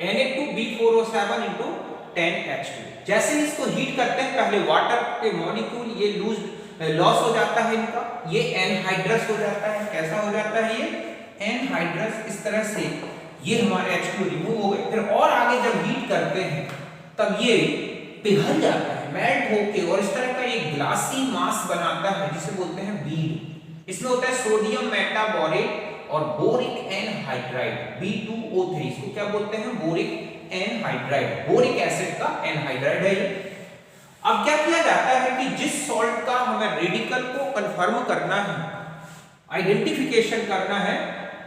Na2B4O7 × 10H2। जैसे ही इसको हीट करते हैं, पहले वाटर के मॉलिक्यूल ये लॉस हो जाता है इनका, ये एनहाइड्रस हो जाता है। कैसा हो जाता है ये एनहाइड्रस, इस तरह से ये हमारे H2 रिमूव हो गए। फिर और आगे जब हीट करते हैं तब ये पिघल जाता है, मेल्ट होके, और इस तरह का एक ग्लासी मास बनाता है जिसे बोलते हैं बीड। इसमें होता है सोडियम मेटाबोरेट और बोरिक एनहाइड्राइड B2O3। इसको क्या बोलते हैं, बोरिक एनहाइड्राइड, बोरिक एसिड का एनहाइड्राइड है ये। अब क्या किया जाता है कि जिस सॉल्ट का हमें रेडिकल को कंफर्म करना है, आइडेंटिफिकेशन करना है,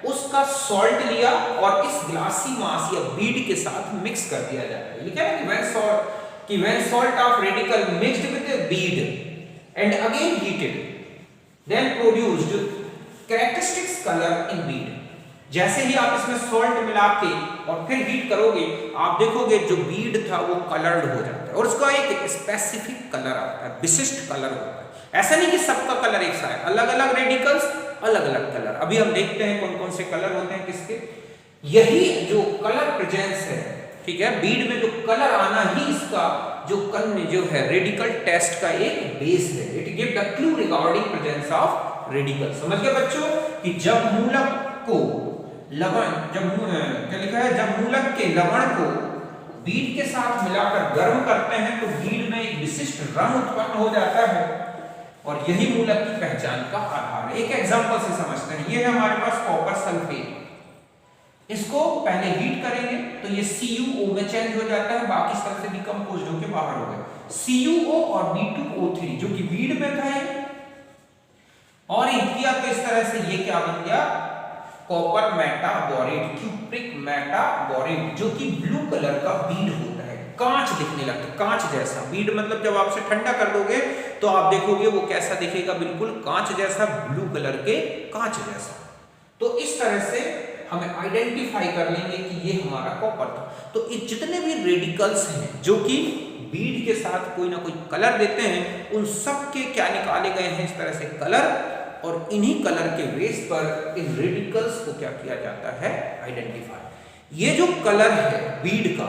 उसका सॉल्ट लिया और इस ग्लासी मास या बीड के साथ मिक्स कर दिया जाता है। लिखा है कि when salt of radical mixed with a bead and again heated then produced characteristics color in bead। जैसे ही आप इसमें सॉल्ट मिला के और फिर हीट करोगे, आप देखोगे जो बीड था वो कलर्ड हो जाता है और उसका एक स्पेसिफिक कलर आता है, विशिष्ट कलर होता है। ऐसा नहीं कि सबका कलर एक सा है, अलग अलग रेडिकल्स अलग अलग कलर। अभी हम देखते हैं कौन कौन से कलर होते हैं किसके। यही जो कलर प्रेजेंस है, ठीक है, बीड में जो कलर आना ही इसका जो है रेडिकल टेस्ट का एक बेस है। It give the clue regarding presence of radical. समझ गए बच्चों कि जब मूलक को लवण, क्या लिखा है, जब मूलक के लवण को बीड के साथ मिलाकर गर्म करते हैं तो बीड में एक विशिष्ट रंग उत्पन्न हो जाता है और यही मूलक की पहचान का आधार है। एक एग्जांपल से समझते हैं। ये है हमारे पास कॉपर सल्फेट। इसको पहले हीट करेंगे तो ये CuO में चेंज हो जाता है, बाकी सब से डिकम्पोज होकर बाहर हो गए। CuO और B2O3 जो कि बीड में था ये, और किया तो इस तरह से ये क्या बन गया, कॉपर मेटाबोरेट, क्यूप्रिक मेटाबोरेट, जो कि ब्लू कलर का बीड होता है, कांच दिखने लगता है, कांच जैसा। बीड मतलब जब आप उसे ठंडा कर दोगे तो आप देखोगे वो कैसा दिखेगा, बिल्कुल कांच जैसा, ब्लू कलर के कांच जैसा। तो इस तरह से हमें आइडेंटिफाई कर लेंगे कि ये हमारा कॉपर था। तो ये जितने भी रेडिकल्स हैं जो कि बीड के साथ कोई ना कोई कलर देते हैं, उन सब के क्या निकाले गए हैं इस तरह से कलर, और इन्हीं कलर के बेस पर इन रेडिकल्स को क्या किया जाता है, आइडेंटिफाई। ये जो कलर है बीड का,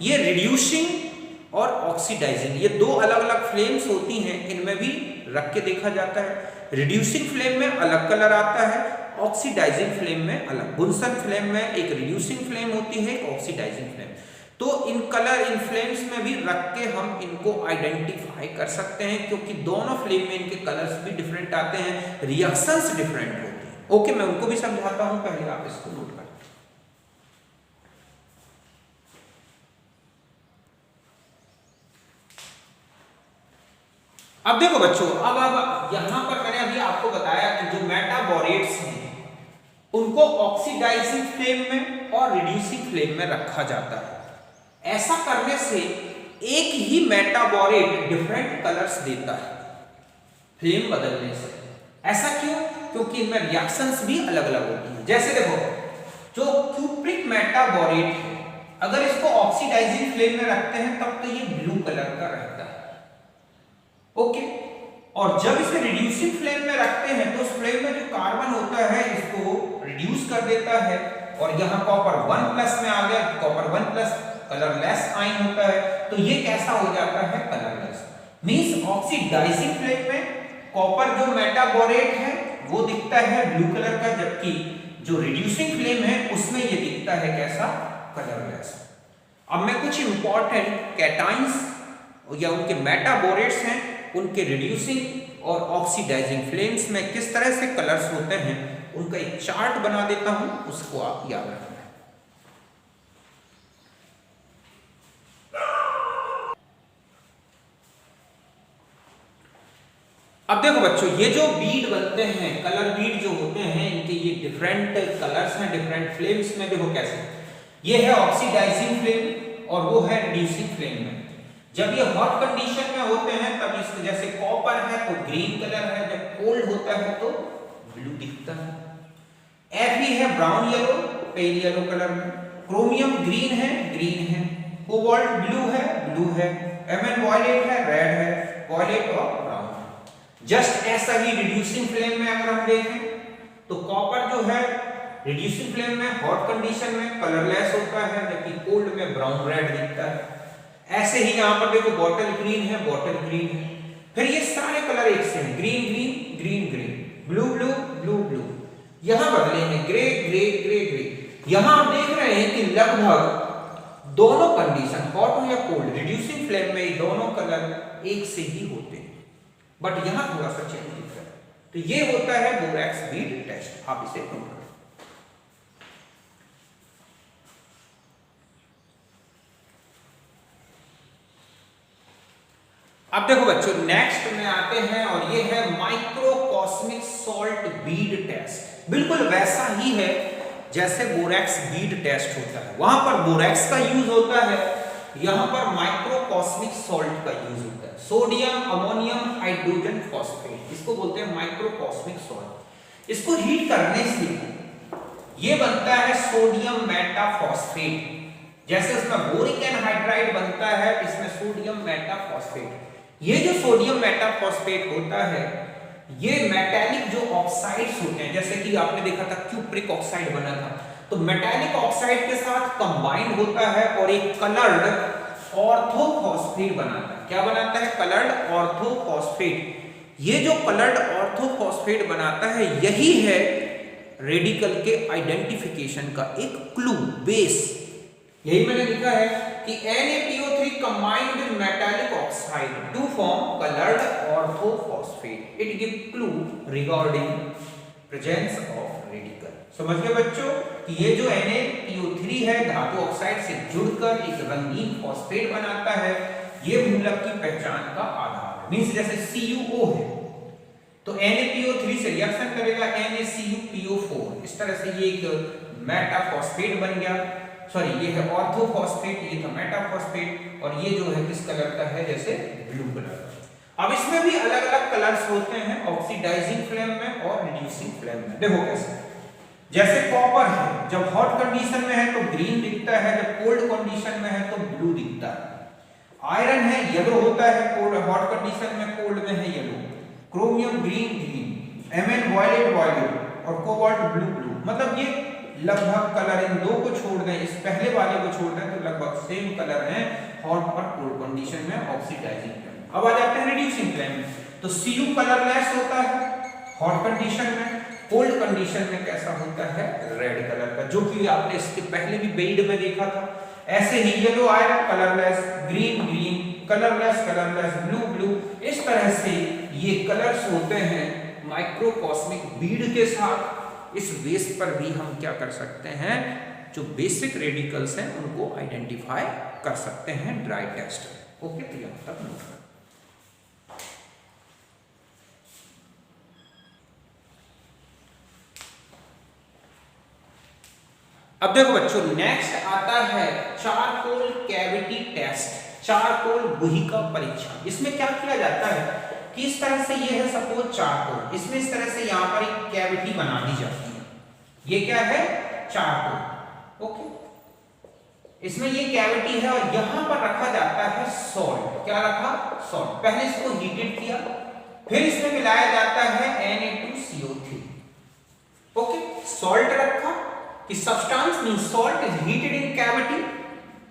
ये रिड्यूसिंग और ऑक्सीडाइजिंग, ये दो अलग अलग फ्लेम्स होती हैं, इनमें भी रख के देखा जाता है। रिड्यूसिंग फ्लेम में अलग कलर आता है, ऑक्सीडाइजिंग फ्लेम में अलग। बुनसन फ्लेम में एक रिड्यूसिंग फ्लेम होती है, एक ऑक्सीडाइजिंग फ्लेम। तो इन कलर, इन फ्लेम्स में भी रख के हम इनको आइडेंटिफाई कर सकते हैं, क्योंकि दोनों फ्लेम में इनके कलर्स भी डिफरेंट आते हैं, रिएक्शंस डिफरेंट होती हैं। ओके, मैं उनको भी समझाता हूं, पहले आप इसको नोट करें। अब देखो बच्चों, अब यहां पर मैंने अभी आपको बताया कि जो मेटाबोरेट्स हैं उनको ऑक्सीडाइजिंग फ्लेम में और रिड्यूसिंग फ्लेम में रखा जाता है। ऐसा करने से एक ही मेटाबोरेट डिफरेंट कलर्स देता है फ्लेम बदलने से। ऐसा क्यों? क्योंकि इनमें रिएक्शंस भी अलग अलग होती हैं। जैसे देखो, जो क्यूप्रिक मेटाबोरेट है, अगर इसको ऑक्सीडाइजिंग फ्लेम में रखते हैं तब तो ये ब्लू कलर का रहता है, ओके। और जब इसे रिड्यूसिंग फ्लेम में रखते हैं तो उस फ्लेम में जो कार्बन होता है इसको रिड्यूस कर देता है, और यहाँ कॉपर 1+ में आ गया, कॉपर 1+ कलरलेस आयन होता है, तो ये कैसा हो जाता है, कलरलेस। मींस ऑक्सीडाइजिंग फ्लेम में कॉपर जो मेटाबोरेट है वो दिखता है ब्लू कलर का, जबकि जो रिड्यूसिंग फ्लेम है उसमें ये दिखता है कैसा, कलरलेस। अब मैं कुछ इंपॉर्टेंट कैटाइंस या उनके मेटाबोरेट्स हैं, उनके रिड्यूसिंग और ऑक्सीडाइजिंग फ्लेम्स में किस तरह से कलर्स होते हैं उनका एक चार्ट बना देता हूं, उसको आप याद रखना। अब देखो बच्चों, ये जो बीड बनते हैं, कलर बीड जो होते हैं, इनके ये डिफरेंट कलर्स हैं डिफरेंट फ्लेम्स में। देखो कैसे, ये है ऑक्सीडाइजिंग फ्लेम और वो है रिड्यूसिंग फ्लेम में। जब ये हॉट कंडीशन में होते हैं तब इसके जैसे कॉपर है तो ग्रीन कलर है, जब कोल्ड होता है तो ब्लू दिखता है। Fe है brown yellow, pale yellow colour में। क्रोमियम ग्रीन है, कोबाल्ट ब्लू है, Mn वॉयलेट है, रेड है, वॉयलेट और ब्राउन है। जस्ट ऐसा ही रिड्यूसिंग फ्लेम में अगर हम देखें तो कॉपर जो है रिड्यूसिंग फ्लेम में हॉट कंडीशन में कलरलेस होता है, जबकि कोल्ड में ब्राउन रेड दिखता है। ऐसे ही यहां पर देखो बॉटल ग्रीन है, फिर ये सारे कलर एक से हैं, ग्रीन, ब्लू, यहां बदलेंगे ग्रे। यहां आप देख रहे हैं कि लगभग दोनों कंडीशन, हॉट हो या कोल्ड, रिड्यूसिंग फ्लेम में दोनों कलर एक से ही होते हैं, बट यहां थोड़ा सा चेंज दिख रहा है। तो ये होता है बोरैक्स बीड टेस्ट, आप इसे नोट करें। अब देखो बच्चों, नेक्स्ट में आते हैं और ये है माइक्रोकॉस्मिक सॉल्ट बीड टेस्ट। बिल्कुल वैसा ही है जैसे बोरैक्स बीड टेस्ट होता है, वहां पर बोरैक्स का यूज होता है, यहां पर माइक्रोकॉस्मिक सॉल्ट का यूज होता है। सोडियम अमोनियम हाइड्रोजन फॉस्फेट, इसको बोलते हैं माइक्रोकॉस्मिक सॉल्ट। इसको हीट करने से ये बनता है सोडियम मेटाफॉस्फेट। जैसे उसमें बोरिक एनहाइड्राइड बनता है, इसमें सोडियम मेटाफॉस्फेट। ये जो सोडियम मेटाफॉस्फेट होता है, ये मेटालिक जो ऑक्साइड्स होते हैं, जैसे कि आपने देखा था क्यूप्रिक ऑक्साइड बना था, तो मेटालिक ऑक्साइड के साथ कंबाइंड होता है और एक कलर्ड ऑर्थोफॉस्फेट बनाता है। क्या बनाता है? Coloured orthophosphate. ये जो कलर्ड ऑर्थोफॉस्फेट बनाता है, यही है रेडिकल के आइडेंटिफिकेशन का एक क्लू, बेस। यही मैंने लिखा है कि NaPO3 combined with metallic oxide to form colored orthophosphate. It gives clue regarding presence of radical. समझ गए बच्चों कि ये जो NaPO3 है धातु ऑक्साइड से जुड़कर एक रंगीन फॉस्फेट बनाता है, ये मूलक की पहचान का आधार है। मींस जैसे CuO है तो NaPO3 से रिएक्शन करेगा NaCuPO4, इस तरह से ये एक मेटाफॉस्फेट बन गया। सॉरी, ये है ऑर्थोफॉस्फेट, ये था मेटाफॉस्फेट, और ये जो है किस कलर का है, जैसे ब्लू कलर। अब इसमें भी अलग अलग कलर्स होते हैं, ऑक्सीडाइजिंग फ्लेम में और रिड्यूसिंग फ्लेम में। देखो कैसे, जैसे कॉपर है, जब हॉट कंडीशन में है तो ग्रीन दिखता है, जब कोल्ड कंडीशन में है तो ब्लू दिखता है। आयरन है, येलो होता है, कोल्ड हॉट कंडीशन में, कोल्ड में है yellow. Chromium green green, Mn violet violet, और कोबाल्ट ब्लू ब्लू। मतलब ये लगभग कलर, इन दो को छोड़ दें, इस पहले वाले को छोड़ दें तो लगभग सेम कलर हैं हॉट और कोल्ड कंडीशन में, ऑक्सीडाइजिंग फ्लेम। अब आ जाते हैं रिड्यूसिंग फ्लेम में, तो Cu कलरलेस होता है हॉट कंडीशन में, कोल्ड कंडीशन में कैसा होता है, रेड कलर का, जो कि आपने इसके पहले भी बेड में देखा था। ऐसे ही yellow iron colourless, green green, colourless colourless, blue blue, इस तरह से ये कलर्स होते हैं माइक्रोकॉस्मिक बीड के साथ। इस बेस पर भी हम क्या कर सकते हैं, जो बेसिक रेडिकल्स हैं उनको आइडेंटिफाई कर सकते हैं ड्राई टेस्ट में। ओके, तो यहां तक नोट करें। अब देखो बच्चों, नेक्स्ट आता है चारकोल कैविटी टेस्ट, चारकोल गुहिका परीक्षण। इसमें क्या किया जाता है कि इस तरह से ये है सपोज चारकोल, इसमें इस तरह से यहां पर एक कैविटी बना दी जाती है। ये क्या है, चारकोल। ओके, इसमें ये कैविटी है और यहां पर रखा जाता है सॉल्ट। क्या रखा, सॉल्ट। पहले इसको हीटेड किया, फिर इसमें मिलाया जाता है Na2CO3। ओके, सॉल्ट रखा कि substance means salt is heated in cavity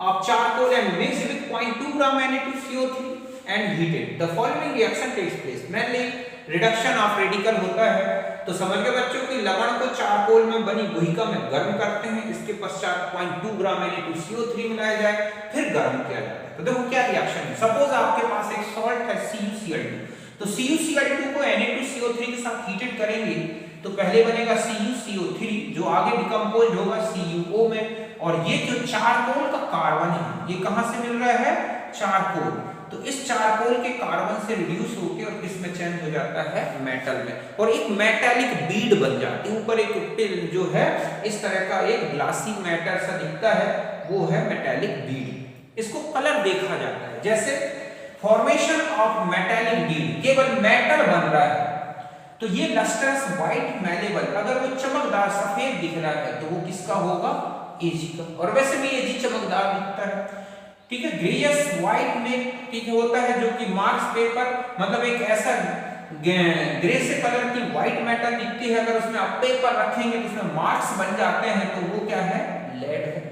of charcoal and mixed with 0.2 gram Na2CO3 and heated. The following reaction takes place. mainly reduction of radical होता है। तो समझ गए बच्चों कि लवण को चारकोल में बनी गुहिका में गर्म करते हैं, इसके पश्चात 0.2 ग्राम Na2CO3 मिलाया जाए, फिर गर्म किया जाता है। तो देखो क्या रिएक्शन है। सपोज आपके पास एक सॉल्ट है CuCl2, तो CuCl2 को Na2CO3 के साथ हीटेड करेंगे तो पहले बनेगा CuCO3 जो आगे डिकम्पोज होगा CuO में, और ये जो चारकोल का कार्बन है ये कहां से मिल रहा है, चारकोल। तो इस चारकोल के कार्बन से रिड्यूस होकर और किसमें चेंज हो जाता है, मेटल में, और एक मेटालिक बीड बन जाती है। ऊपर एक पिल जो है इस तरह का एक ग्लासी मैटर सा दिखता है, वो है मेटालिक बीड। इसको कलर देखा जाता है, जैसे फॉर्मेशन ऑफ मेटालिक बीड, केवल मेटल बन रहा है तो ये लस्ट्रस व्हाइट मैलेबल, अगर वो चमकदार सफेद दिख रहा है तो वो किसका होगा, Ag का। और वैसे भी Ag चमकदार दिखता है, ठीक है। ग्रेयस व्हाइट में ठीक होता है, जो कि मार्क्स पेपर, मतलब एक ऐसा ग्रे से कलर की व्हाइट मैटर दिखती है, अगर उसमें आप पेपर रखेंगे तो उसमें मार्क्स बन जाते हैं, तो वो क्या है, लेड है।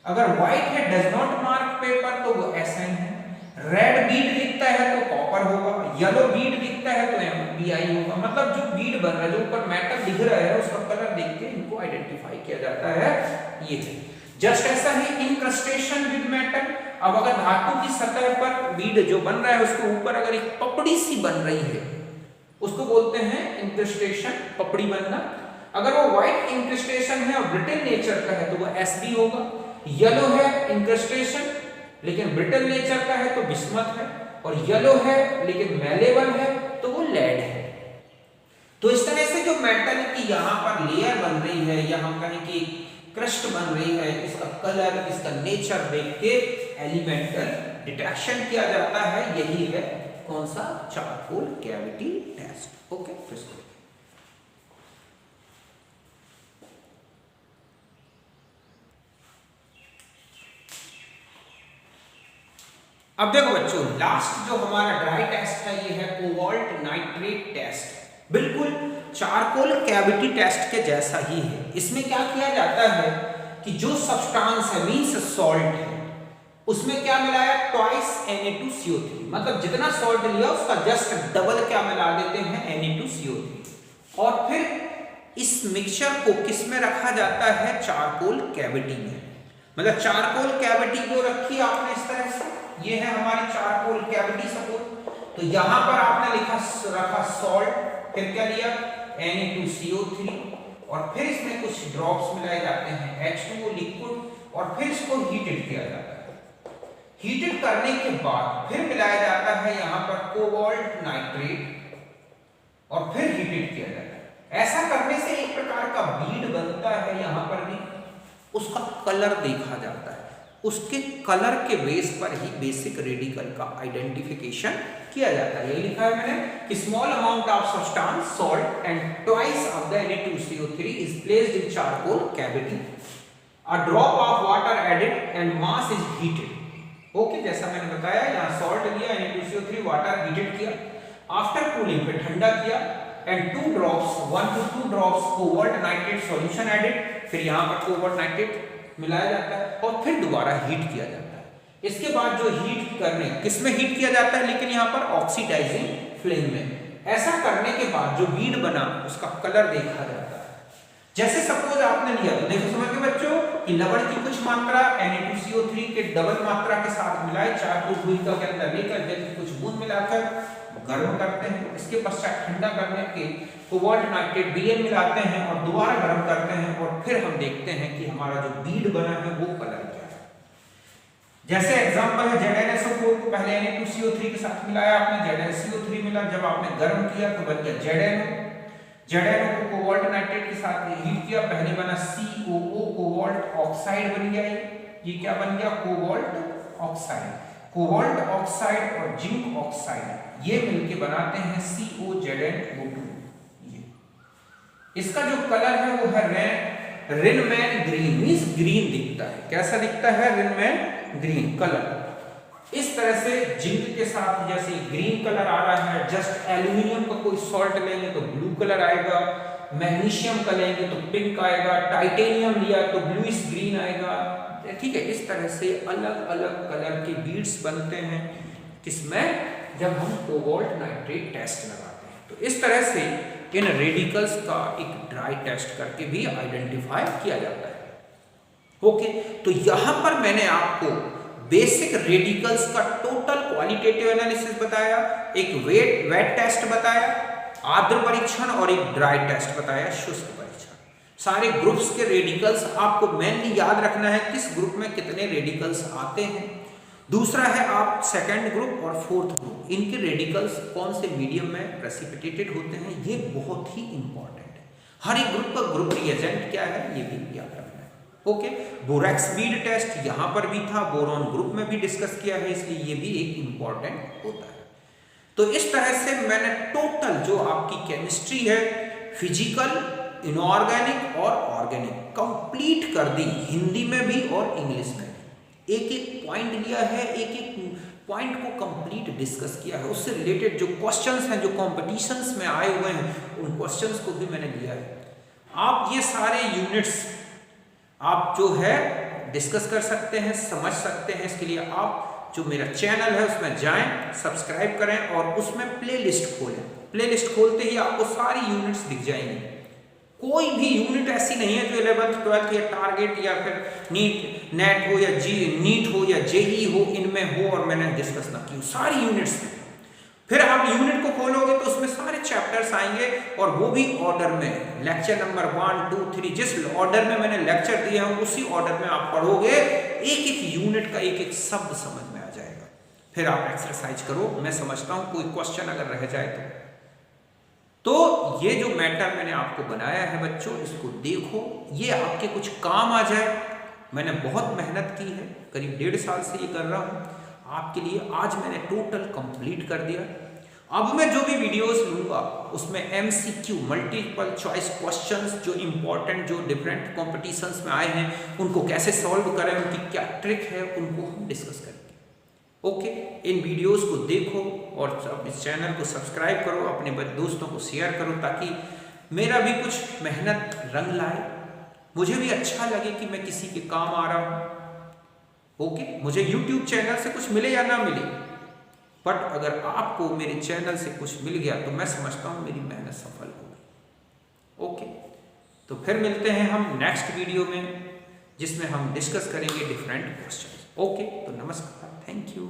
अगर व्हाइट है डज नॉट मार्क पेपर तो वो Sn है। रेड बीड दिखता है तो कॉपर होगा, येलो बीड दिखता है तो MbI होगा। मतलब जो बीड बन रहा है, जो ऊपर मेटल दिख रहा है, उसका कलर देख के इनको आइडेंटिफाई किया जाता है, ये है। जस्ट ऐसा ही इंक्रस्टेशन विद मेटल। अब अगर धातु की सतह पर बीड जो बन रहा है उसके ऊपर अगर एक पपड़ी सी बन रही है, उसको बोलते हैं इंक्रस्टेशन, पपड़ी बनना। अगर वो व्हाइट इंक्रस्टेशन है और ब्रिटल नेचर का है तो वो Sb होगा। येलो है इंक्रस्टेशन लेकिन ब्रिटल नेचर का है तो बिस्मथ है, और येलो है लेकिन मैलेबल है तो वो लेड है। तो इस तरह से जो मेटल की यहाँ पर लेयर बन रही है, या हम कहें कि क्रस्ट बन रही है, इसका कलर, इसका नेचर देख के एलिमेंटल डिटेक्शन किया जाता है। यही है कौन सा, चारकोल कैविटी टेस्ट। ओके, फिर अब देखो बच्चों, लास्ट जो हमारा ड्राई टेस्ट है ये है कोबाल्ट नाइट्रेट टेस्ट। बिल्कुल चारकोल कैविटी टेस्ट के जैसा ही है। इसमें क्या किया जाता है कि जो सब्सटेंस है, मींस सॉल्ट है, उसमें क्या मिलाया, ट्वाइस Na2CO3, मतलब जितना सॉल्ट लिया उसका जस्ट डबल क्या मिला देते हैं, Na2CO3। और फिर इस मिक्सचर को किस में रखा जाता है, चारकोल कैविटी में। मतलब चारकोल कैविटी को रखी आपने इस तरह से, ये है हमारी चारकोल कैविटी सपोज। तो यहां पर आपने रखा सॉल्ट, फिर क्या लिया, Na2CO3, और फिर इसमें कुछ ड्रॉप्स मिलाए जाते हैं H2O लिक्विड, और फिर इसको हीटेड किया जाता है। हीटेड करने के बाद फिर मिलाया जाता है यहाँ पर कोबाल्ट नाइट्रेट और फिर हीटेड किया जाता है। ऐसा करने से एक प्रकार का बीड बनता है, यहाँ पर भी उसका कलर देखा जाता है, उसके कलर के बेस पर ही बेसिक रेडिकल का आइडेंटिफिकेशन किया जाता है। ये लिखा है मैंने कि small amount of substance salt and twice of the Na2CO3 is placed in charcoal cavity, a drop of water added and mass is heated. Okay, जैसा मैंने बताया यहाँ सॉल्ट लिया, Na2CO3 वाटर हीटेड किया, आफ्टर कूलिंग पे ठंडा किया and 1 to 2 drops cobalt nitrate solution added, फिर यहाँ पर कोबाल्ट नाइट्रेट मिलाया जाता है और फिर दोबारा हीट किया जाता है। इसके बाद जो हीट करने किसमें हीट किया जाता है, लेकिन यहाँ पर ऑक्सीडाइजिंग फ्लेम में। ऐसा करने के बाद जो बीड बना उसका कलर देखा जाता है। जैसे सपोज आपने लिया, तो देखो समझ के बच्चों कि लवण की कुछ मात्रा Na2CO3 के डबल मात्रा के साथ मिलाए, चारकोल भूमिका के अंदर लेकर जल की कुछ बूंद मिलाकर गर्म करते हैं। इसके पश्चात ठंडा करने के कोबाल्ट नाइट्रेट Bn मिलाते हैं और दोबारा गर्म करते हैं और फिर हम देखते हैं कि हमारा जो बीड बना है वो कलर क्या है। जैसे एग्जांपल है ZnSO4 को पहले Na2CO3 के साथ मिलाया आपने, ZnCO3 मिला, जब आपने गर्म किया तो बन गया ZnO। ZnO को कोबाल्ट नाइट्रेट के साथ हीट किया, पहले बना COO कोबाल्ट ऑक्साइड बन गया। ये क्या बन गया, कोबाल्ट ऑक्साइड। कोबाल्ट ऑक्साइड और जिंक ऑक्साइड ये मिलके बनाते हैं COZnO2। ये इसका जो कलर है वो है रिनमैन ग्रीन, मींस ग्रीन दिखता है। कैसा दिखता है, रिनमैन ग्रीन कलर। इस तरह से जिंक के साथ जैसे ग्रीन कलर आ रहा है, जस्ट एल्यूमिनियम का कोई सॉल्ट लेंगे तो ब्लू कलर आएगा, मैग्नीशियम का लेंगे तो पिंक आएगा, टाइटेनियम लिया तो ब्लूइश ग्रीन आएगा। ठीक है, इस तरह से अलग अलग कलर के बीड्स बनते हैं किसमें, जब हम कोबाल्ट नाइट्रेट टेस्ट लगाते हैं। तो इस तरह से इन रेडिकल्स का एक ड्राई टेस्ट करके भी आइडेंटिफाई किया जाता है। ओके, तो यहां पर मैंने आपको बेसिक रेडिकल्स का टोटल क्वालिटेटिव एनालिसिस बताया, एक वेट टेस्ट बताया, आर्द्र परीक्षण और एक ड्राई टेस्ट बताया, शुष्क परीक्षण। सारे ग्रुप्स के रेडिकल्स आपको मेनली याद रखना है किस ग्रुप में कितने रेडिकल्स आते हैं। दूसरा है आप सेकंड ग्रुप और फोर्थ ग्रुप, इनके रेडिकल्स कौन से मीडियम में प्रेसिपिटेटेड होते हैं, ये बहुत ही इंपॉर्टेंट है। हर एक ग्रुप का ग्रुप रिएजेंट क्या है ये भी याद रखना है। ओके, बोरैक्स बीड टेस्ट यहाँ पर भी था, बोरॉन ग्रुप में भी डिस्कस किया है, इसलिए ये भी एक इंपॉर्टेंट होता है। तो इस तरह से मैंने टोटल जो आपकी केमिस्ट्री है, फिजिकल, इनऑर्गेनिक और ऑर्गेनिक कंप्लीट कर दी, हिंदी में भी और इंग्लिश में भी। एक एक पॉइंट लिया है, एक एक पॉइंट को कंप्लीट डिस्कस किया है, उससे रिलेटेड जो क्वेश्चंस हैं जो कॉम्पिटिशन्स में आए हुए हैं उन क्वेश्चंस को भी मैंने लिया है। आप ये सारे यूनिट्स आप जो है डिस्कस कर सकते हैं, समझ सकते हैं। इसके लिए आप जो मेरा चैनल है उसमें जाएं, सब्सक्राइब करें और उसमें प्लेलिस्ट खोलें। प्लेलिस्ट खोलते ही आपको सारी यूनिट्स दिख जाएंगी। कोई भी यूनिट ऐसी नहीं है जो 11th 12th या टारगेट या फिर नेट हो या नीट हो या जेई हो इनमें हो और मैंने डिस्कस ना की, सारी यूनिट्स में। फिर आप यूनिट को खोलोगे तो उसमें सारे चैप्टर्स आएंगे और वो भी ऑर्डर में, लेक्चर नंबर 1 2 3 जिस ऑर्डर में मैंने लेक्चर दिया है उसी ऑर्डर में आप पढ़ोगे, एक एक यूनिट का एक एक शब्द समझ में आ जाएगा। फिर आप एक्सरसाइज करो। मैं समझता हूं कोई क्वेश्चन अगर रह जाए तो ये जो मैटर मैंने आपको बनाया है बच्चों, इसको देखो, ये आपके कुछ काम आ जाए। मैंने बहुत मेहनत की है, करीब 1.5 साल से ये कर रहा हूँ आपके लिए। आज मैंने टोटल कंप्लीट कर दिया। अब मैं जो भी वीडियोस लूँगा उसमें MCQ मल्टीपल चॉइस क्वेश्चंस जो इम्पोर्टेंट, जो डिफरेंट कॉम्पिटिशन्स में आए हैं उनको कैसे सॉल्व करें, उनकी क्या ट्रिक है, उनको हम डिस्कस करेंगे। ओके, इन वीडियोस को देखो और इस चैनल को सब्सक्राइब करो, अपने दोस्तों को शेयर करो ताकि मेरा भी कुछ मेहनत रंग लाए, मुझे भी अच्छा लगे कि मैं किसी के काम आ रहा हूँ। ओके, मुझे YouTube चैनल से कुछ मिले या ना मिले, बट अगर आपको मेरे चैनल से कुछ मिल गया तो मैं समझता हूँ मेरी मेहनत सफल होगी। ओके, तो फिर मिलते हैं हम नेक्स्ट वीडियो में जिसमें हम डिस्कस करेंगे डिफरेंट क्वेश्चन। ओके, तो नमस्कार, थैंक यू।